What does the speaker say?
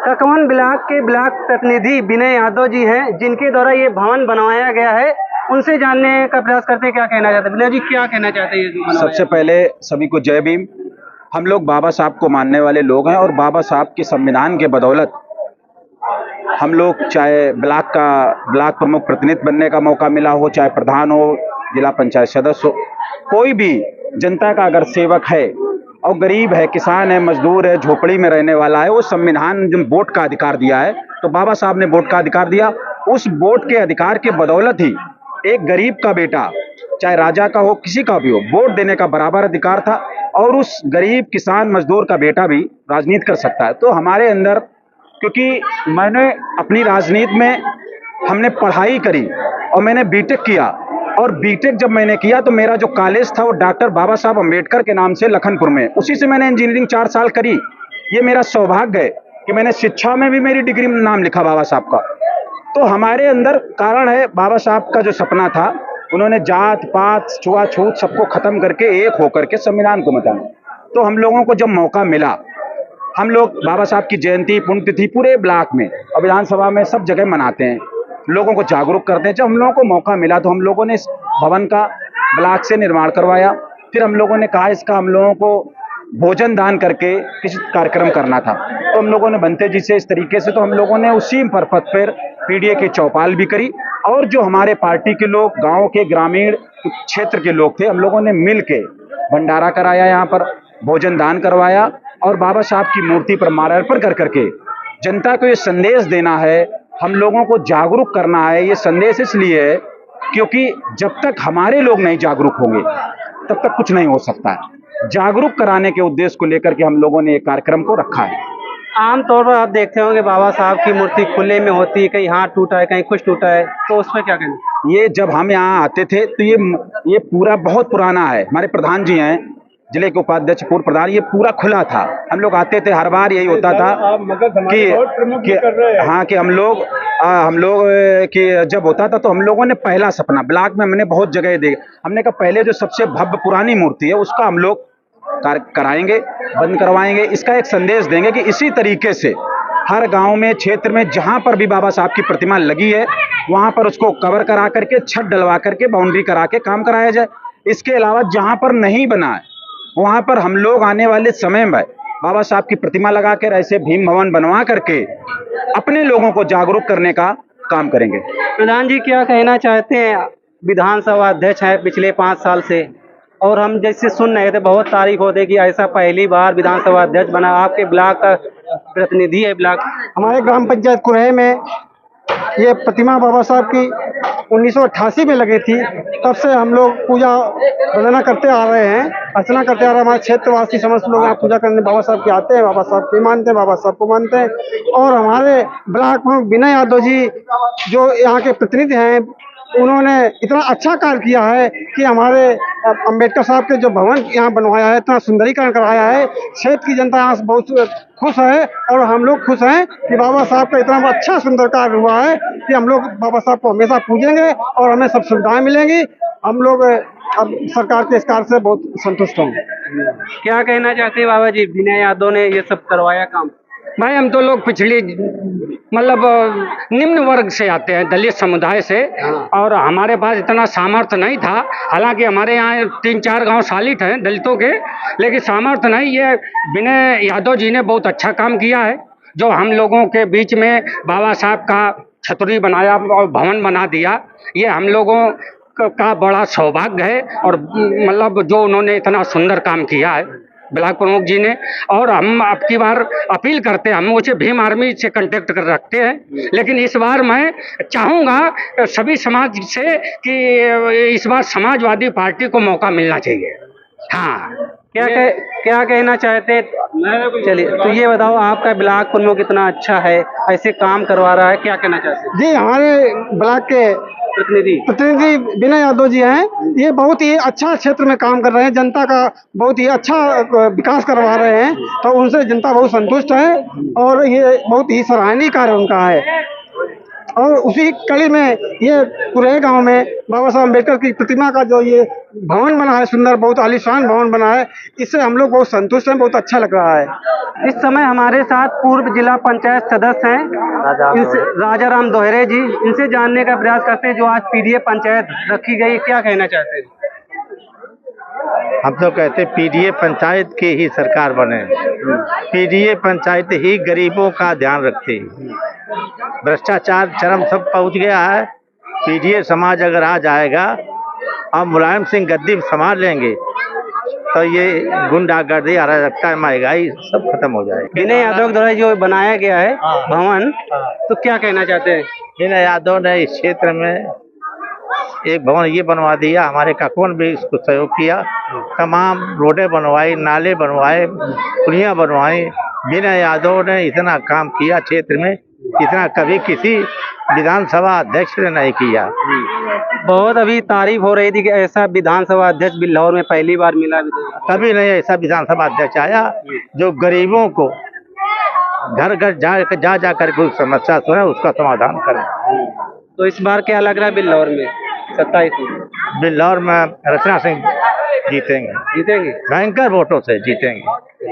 Kakwan block के block प्रतिनिधि विनय यादव जी हैं, जिनके द्वारा ये भवन बनवाया गया है। उनसे जानने का प्रयास करते हैं क्या कहना चाहते हैं। विनय जी, क्या कहना चाहते हैं ये जो बनवाया सबसे पहले सभी को जय भीम। हम लोग बाबा साहब को मानने वाले लोग हैं और बाबा साहब के संविधान के बदौलत हम लोग चाहे ब्लॉक प्रमुख प्रतिनिधि बनने का मौका मिला हो, चाहे प्रधान हो, जिला पंचायत सदस्य हो, कोई भी जनता का अगर सेवक है और गरीब है, किसान है, मजदूर है, झोपड़ी में रहने वाला है, वो संविधान जो वोट का अधिकार दिया है, तो बाबा साहब ने वोट का अधिकार दिया। उस वोट के अधिकार के बदौलत ही एक गरीब का बेटा, चाहे राजा का हो, किसी का भी हो, वोट देने का बराबर अधिकार था और उस गरीब किसान मजदूर का बेटा भी राजनीति कर सकता है। तो हमारे अंदर, क्योंकि मैंने अपनी राजनीति में हमने पढ़ाई करी और मैंने बीटेक किया, और बीटेक जब मैंने किया तो मेरा जो कॉलेज था वो डॉक्टर बाबा साहब अम्बेडकर के नाम से लखनपुर में, उसी से मैंने इंजीनियरिंग 4 साल करी। ये मेरा सौभाग्य है कि मैंने शिक्षा में भी मेरी डिग्री में नाम लिखा बाबा साहब का। तो हमारे अंदर कारण है, बाबा साहब का जो सपना था, उन्होंने जात पात छुआछूत सबको खत्म करके एक होकर के संविधान को बचाना। तो हम लोगों को जब मौका मिला, हम लोग बाबा साहब की जयंती पुण्यतिथि पूरे ब्लॉक में और विधानसभा में सब जगह मनाते हैं, लोगों को जागरूक करते हैं। जब हम लोगों को मौका मिला तो हम लोगों ने इस भवन का ब्लॉक से निर्माण करवाया। फिर हम लोगों ने कहा इसका हम लोगों को भोजन दान करके किसी कार्यक्रम करना था, तो हम लोगों ने बनते जी से इस तरीके से, तो हम लोगों ने उसी परपथ पर पीडीए की चौपाल भी करी और जो हमारे पार्टी के लोग, गांव के ग्रामीण क्षेत्र के लोग थे, हम लोगों ने मिल के भंडारा कराया, यहाँ पर भोजन दान करवाया और बाबा साहब की मूर्ति पर माल्यार्पण कर करके जनता को ये संदेश देना है, हम लोगों को जागरूक करना है। ये संदेश इसलिए है क्योंकि जब तक हमारे लोग नहीं जागरूक होंगे तब तक कुछ नहीं हो सकता है। जागरूक कराने के उद्देश्य को लेकर के हम लोगों ने एक कार्यक्रम को रखा है। आमतौर पर आप देखते होंगे बाबा साहब की मूर्ति खुले में होती है, कहीं हाथ टूटा है, कहीं कुछ टूटा है, तो उस पर क्या कहना। ये जब हम यहाँ आते थे तो ये पूरा बहुत पुराना है। हमारे प्रधान जी हैं, जिले के उपाध्यक्ष पूर्व प्रधान, ये पूरा खुला था। हम लोग आते थे, हर बार यही होता था कि हम लोग कि जब होता था तो हम लोगों ने पहला सपना ब्लॉक में हमने बहुत जगह देखा, हमने कहा पहले जो सबसे भव्य पुरानी मूर्ति है उसका हम लोग कराएंगे, बंद करवाएंगे। इसका एक संदेश देंगे कि इसी तरीके से हर गांव में, क्षेत्र में जहां पर भी बाबा साहब की प्रतिमा लगी है वहां पर उसको कवर करा करके, छत डलवा करके, बाउंड्री करा के काम कराया जाए। इसके अलावा जहां पर नहीं बना है वहां पर हम लोग आने वाले समय में बाबा साहब की प्रतिमा लगा कर ऐसे भीम भवन बनवा करके अपने लोगों को जागरूक करने का काम करेंगे। प्रधान जी, क्या कहना चाहते हैं। विधानसभा अध्यक्ष हैं पिछले 5 साल से, और हम जैसे सुन रहे थे बहुत तारीफ होती कि ऐसा पहली बार विधानसभा अध्यक्ष बना, आपके ब्लॉक का प्रतिनिधि है। ब्लॉक हमारे ग्राम पंचायत कुरहे में ये प्रतिमा बाबा साहब की 1988 में लगी थी। तब से हम लोग पूजा वंदना करते आ रहे हैं, अर्चना करते आ रहे हैं। हमारे क्षेत्रवासी समस्त लोग यहाँ पूजा करने बाबा साहब के आते हैं, बाबा साहब को मानते हैं, बाबा साहब को मानते हैं। और हमारे ब्लॉक प्रमुख विनय यादव जी जो यहाँ के प्रतिनिधि हैं, उन्होंने इतना अच्छा कार्य किया है कि हमारे अम्बेडकर साहब के जो भवन यहाँ बनवाया है, इतना सुंदरीकरण कराया है। क्षेत्र की जनता यहाँ से बहुत खुश है और हम लोग खुश हैं कि बाबा साहब का इतना अच्छा सुंदर कार्य हुआ है कि हम लोग बाबा साहब को हमेशा पूजेंगे और हमें सब सुविधाएं मिलेंगी। हम लोग अब सरकार के इस कार्य से बहुत संतुष्ट होंगे। क्या कहना चाहते हैं बाबा जी, विनय यादव ने ये सब करवाया काम। भाई, हम तो लोग पिछड़ी मतलब निम्न वर्ग से आते हैं, दलित समुदाय से, और हमारे पास इतना सामर्थ्य नहीं था। हालांकि हमारे यहाँ 3-4 गांव शालित हैं दलितों के, लेकिन सामर्थ्य नहीं। ये विनय यादव जी ने बहुत अच्छा काम किया है, जो हम लोगों के बीच में बाबा साहब का छतरी बनाया और भवन बना दिया। ये हम लोगों का बड़ा सौभाग्य है, और मतलब जो उन्होंने इतना सुंदर काम किया है ब्लॉक प्रमुख जी ने। और हम आपकी बार अपील करते हैं, हम उसे भीम आर्मी से कांटेक्ट कर रखते हैं, लेकिन इस बार मैं चाहूँगा सभी समाज से कि इस बार समाजवादी पार्टी को मौका मिलना चाहिए। हाँ, क्या कहना चाहते। चलिए, तो ये बताओ, आपका ब्लॉक प्रमुख कितना अच्छा है, ऐसे काम करवा रहा है, क्या कहना चाहते हैं। जी, हमारे ब्लॉक के प्रतिनिधि विनय यादव जी हैं, ये बहुत ही अच्छा क्षेत्र में काम कर रहे हैं, जनता का बहुत ही अच्छा विकास करवा रहे हैं, तो उनसे जनता बहुत संतुष्ट है और ये बहुत ही सराहनीय कार्य उनका है। और उसी कड़ी में ये कुरहे गांव में बाबा साहब अम्बेडकर की प्रतिमा का जो ये भवन बना है, सुंदर बहुत आलीशान भवन बना है, इससे हम लोग बहुत संतुष्ट हैं, बहुत अच्छा लग रहा है। इस समय हमारे साथ पूर्व जिला पंचायत सदस्य हैं राजा राम दोहरे जी। इनसे जानने का प्रयास करते हैं जो आज पीडीए पंचायत रखी गई, क्या कहना चाहते हैं? हम तो कहते पीडीए पंचायत की ही सरकार बने। पीडीए पंचायत ही गरीबों का ध्यान रखती। भ्रष्टाचार चरम सब पहुंच गया है। पीडीए समाज अगर आ जाएगा और मुलायम सिंह गद्दी संभाल लेंगे तो ये गुंडागर्दी, अराजकता, महंगाई सब खत्म हो जाएगी। विनय यादव द्वारा जो बनाया गया है भवन, तो क्या कहना चाहते हैं? विनय यादव ने इस क्षेत्र में एक भवन ये बनवा दिया, हमारे काकवन भी इसको सहयोग किया, तमाम रोडें बनवाई, नाले बनवाए, पुलियाँ बनवाई। विनय यादव ने इतना काम किया क्षेत्र में, इतना कभी किसी विधानसभा अध्यक्ष ने नहीं किया। बहुत अभी तारीफ हो रही थी कि ऐसा विधानसभा अध्यक्ष बिल्लौर में पहली बार मिला। कभी नहीं ऐसा विधानसभा अध्यक्ष आया जो गरीबों को घर घर जा कर कोई समस्या सुने, उसका समाधान करे। तो इस बार क्या लग रहा है बिल्लौर में 27 में? बिल्लौर में रचना सिंह जीतेंगे, जीतेंगे? भयंकर वोटों से जीतेंगे।